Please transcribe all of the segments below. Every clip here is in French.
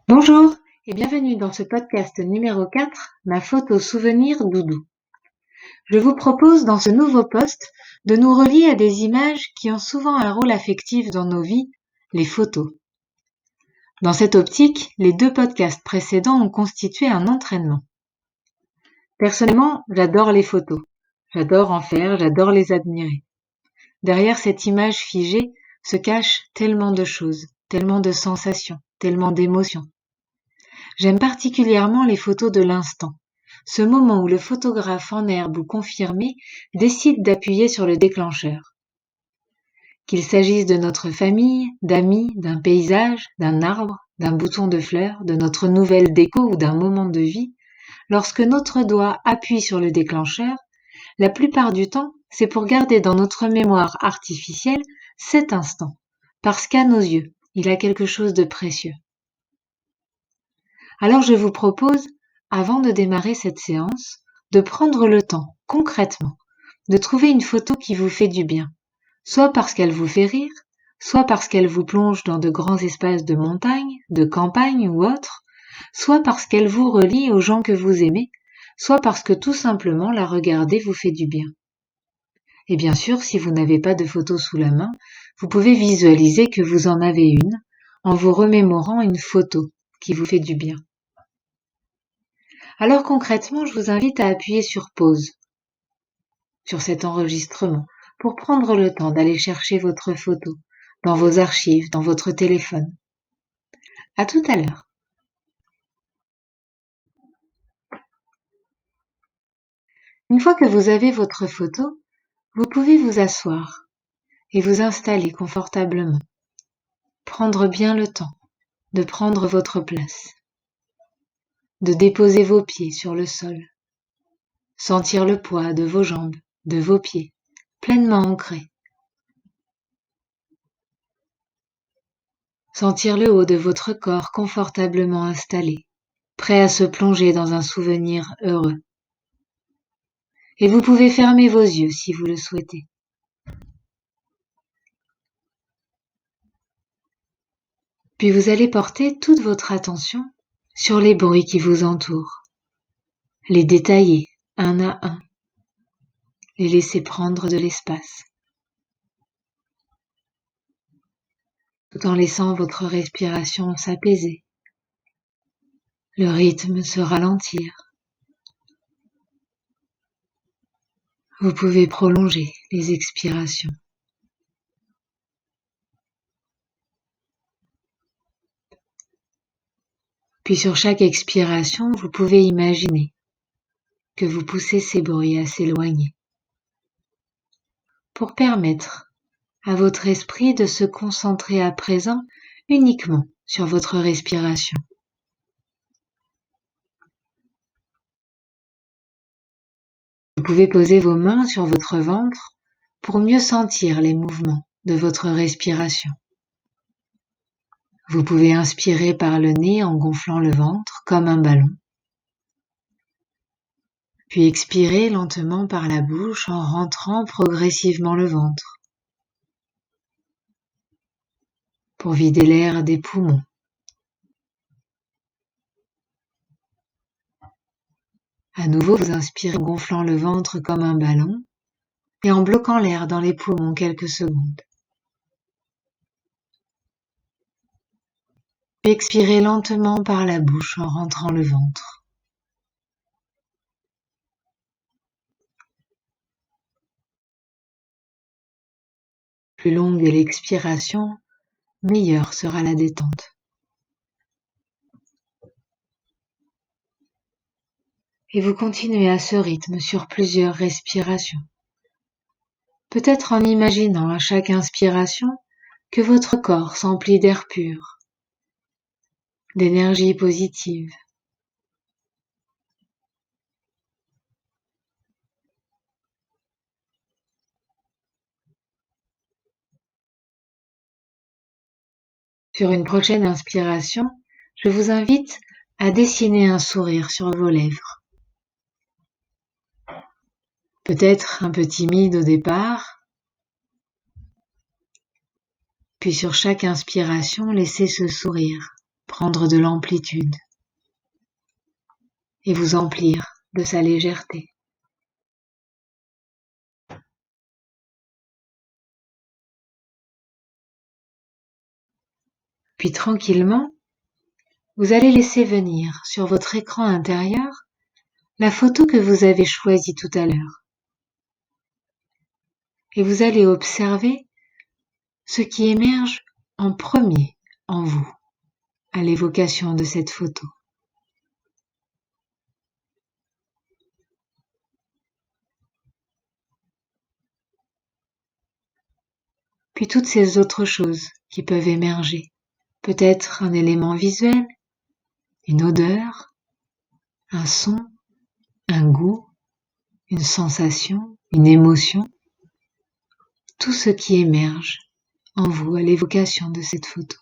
Bonjour et bienvenue dans ce podcast numéro 4, ma photo souvenir doudou. Je vous propose dans ce nouveau post de nous relier à des images qui ont souvent un rôle affectif dans nos vies, les photos. Dans cette optique, les 2 podcasts précédents ont constitué un entraînement. Personnellement, j'adore les photos. J'adore en faire, j'adore les admirer. Derrière cette image figée se cachent tellement de choses, tellement de sensations, tellement d'émotions. J'aime particulièrement les photos de l'instant, ce moment où le photographe en herbe ou confirmé décide d'appuyer sur le déclencheur. Qu'il s'agisse de notre famille, d'amis, d'un paysage, d'un arbre, d'un bouton de fleurs, de notre nouvelle déco ou d'un moment de vie, lorsque notre doigt appuie sur le déclencheur, la plupart du temps, c'est pour garder dans notre mémoire artificielle cet instant, parce qu'à nos yeux, il a quelque chose de précieux. Alors je vous propose, avant de démarrer cette séance, de prendre le temps, concrètement, de trouver une photo qui vous fait du bien, soit parce qu'elle vous fait rire, soit parce qu'elle vous plonge dans de grands espaces de montagne, de campagne ou autre, soit parce qu'elle vous relie aux gens que vous aimez, soit parce que tout simplement la regarder vous fait du bien. Et bien sûr, si vous n'avez pas de photo sous la main, vous pouvez visualiser que vous en avez une en vous remémorant une photo qui vous fait du bien. Alors concrètement, je vous invite à appuyer sur pause sur cet enregistrement pour prendre le temps d'aller chercher votre photo dans vos archives, dans votre téléphone. À tout à l'heure. Une fois que vous avez votre photo, vous pouvez vous asseoir et vous installer confortablement. Prendre bien le temps de prendre votre place, de déposer vos pieds sur le sol, sentir le poids de vos jambes, de vos pieds, pleinement ancrés. Sentir le haut de votre corps confortablement installé, prêt à se plonger dans un souvenir heureux. Et vous pouvez fermer vos yeux si vous le souhaitez. Puis vous allez porter toute votre attention sur les bruits qui vous entourent, les détailler un à un, les laisser prendre de l'espace, tout en laissant votre respiration s'apaiser, le rythme se ralentir. Vous pouvez prolonger les expirations. Puis sur chaque expiration, vous pouvez imaginer que vous poussez ces bruits à s'éloigner pour permettre à votre esprit de se concentrer à présent uniquement sur votre respiration. Vous pouvez poser vos mains sur votre ventre pour mieux sentir les mouvements de votre respiration. Vous pouvez inspirer par le nez en gonflant le ventre comme un ballon, puis expirer lentement par la bouche en rentrant progressivement le ventre pour vider l'air des poumons. À nouveau, vous inspirez en gonflant le ventre comme un ballon et en bloquant l'air dans les poumons quelques secondes. Puis expirez lentement par la bouche en rentrant le ventre. Plus longue est l'expiration, meilleure sera la détente. Et vous continuez à ce rythme sur plusieurs respirations. Peut-être en imaginant à chaque inspiration que votre corps s'emplit d'air pur, d'énergie positive. Sur une prochaine inspiration, je vous invite à dessiner un sourire sur vos lèvres. Peut-être un peu timide au départ, puis sur chaque inspiration, laissez ce sourire prendre de l'amplitude et vous emplir de sa légèreté. Puis tranquillement, vous allez laisser venir sur votre écran intérieur la photo que vous avez choisie tout à l'heure. Et vous allez observer ce qui émerge en premier en vous à l'évocation de cette photo. Puis toutes ces autres choses qui peuvent émerger. Peut-être un élément visuel, une odeur, un son, un goût, une sensation, une émotion. Tout ce qui émerge en vous à l'évocation de cette photo.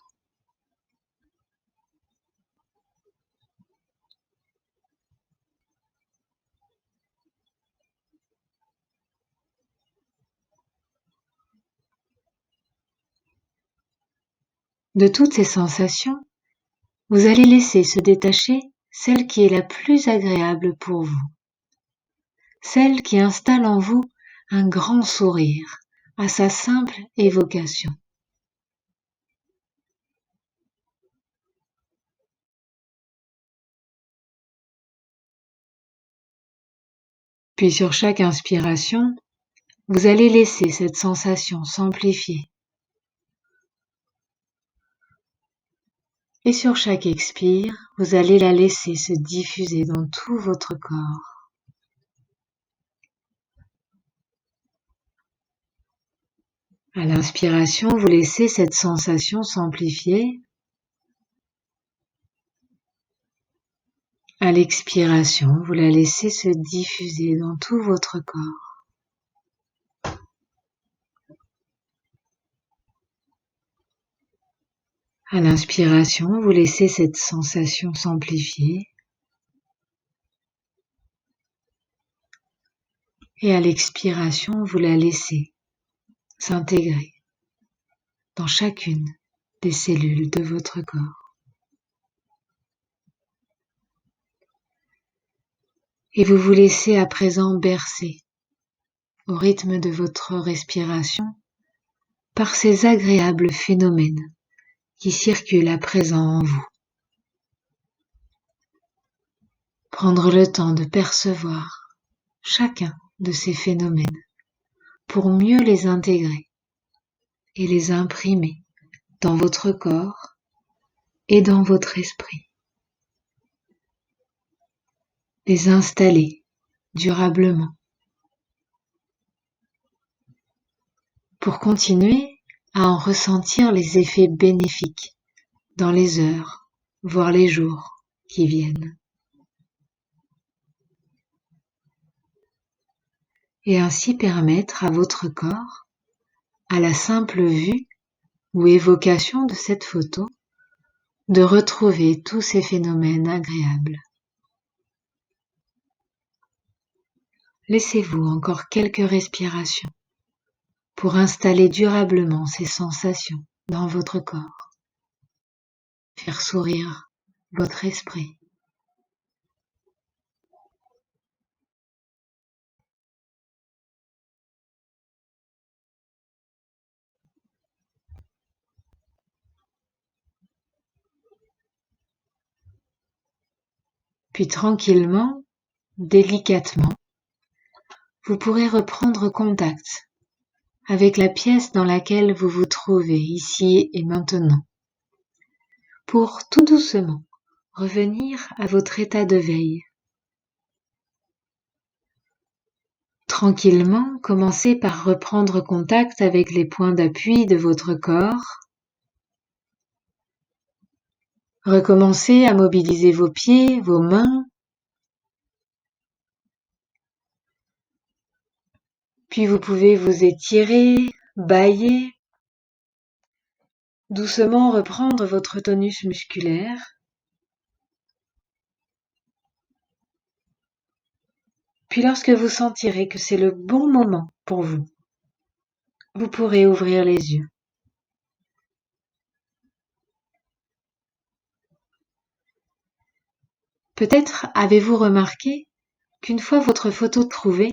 De toutes ces sensations, vous allez laisser se détacher celle qui est la plus agréable pour vous, celle qui installe en vous un grand sourire à sa simple évocation. Puis sur chaque inspiration, vous allez laisser cette sensation s'amplifier. Et sur chaque expire, vous allez la laisser se diffuser dans tout votre corps. À l'inspiration, vous laissez cette sensation s'amplifier. À l'expiration, vous la laissez se diffuser dans tout votre corps. À l'inspiration, vous laissez cette sensation s'amplifier. Et à l'expiration, vous la laissez s'intégrer dans chacune des cellules de votre corps. Et vous vous laissez à présent bercer au rythme de votre respiration par ces agréables phénomènes qui circulent à présent en vous. Prendre le temps de percevoir chacun de ces phénomènes pour mieux les intégrer et les imprimer dans votre corps et dans votre esprit. Les installer durablement pour continuer à en ressentir les effets bénéfiques dans les heures, voire les jours qui viennent. Et ainsi permettre à votre corps, à la simple vue ou évocation de cette photo, de retrouver tous ces phénomènes agréables. Laissez-vous encore quelques respirations pour installer durablement ces sensations dans votre corps, faire sourire votre esprit. Puis tranquillement, délicatement, vous pourrez reprendre contact avec la pièce dans laquelle vous vous trouvez ici et maintenant, pour tout doucement revenir à votre état de veille. Tranquillement, commencez par reprendre contact avec les points d'appui de votre corps. Recommencez à mobiliser vos pieds, vos mains. Puis vous pouvez vous étirer, bâiller, doucement reprendre votre tonus musculaire. Puis lorsque vous sentirez que c'est le bon moment pour vous, vous pourrez ouvrir les yeux. Peut-être avez-vous remarqué qu'une fois votre photo trouvée,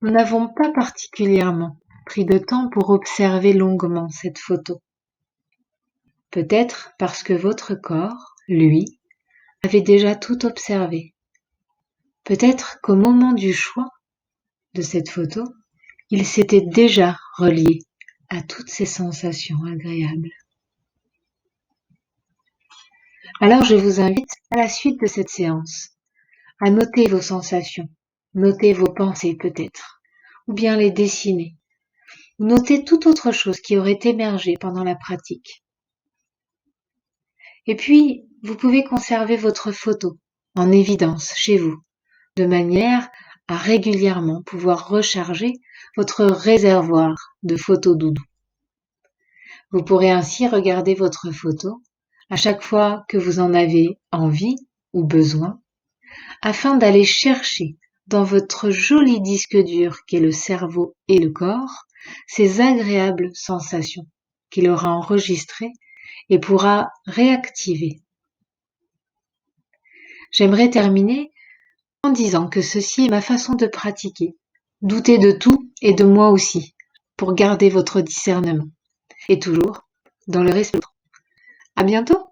nous n'avons pas particulièrement pris de temps pour observer longuement cette photo. Peut-être parce que votre corps, lui, avait déjà tout observé. Peut-être qu'au moment du choix de cette photo, il s'était déjà relié à toutes ces sensations agréables. Alors je vous invite à la suite de cette séance à noter vos sensations, noter vos pensées peut-être, ou bien les dessiner, ou noter toute autre chose qui aurait émergé pendant la pratique. Et puis, vous pouvez conserver votre photo en évidence chez vous, de manière à régulièrement pouvoir recharger votre réservoir de photos doudou. Vous pourrez ainsi regarder votre photo à chaque fois que vous en avez envie ou besoin, afin d'aller chercher dans votre joli disque dur qu'est le cerveau et le corps ces agréables sensations qu'il aura enregistrées et pourra réactiver. J'aimerais terminer en disant que ceci est ma façon de pratiquer. Doutez de tout et de moi aussi pour garder votre discernement et toujours dans le respect. À bientôt!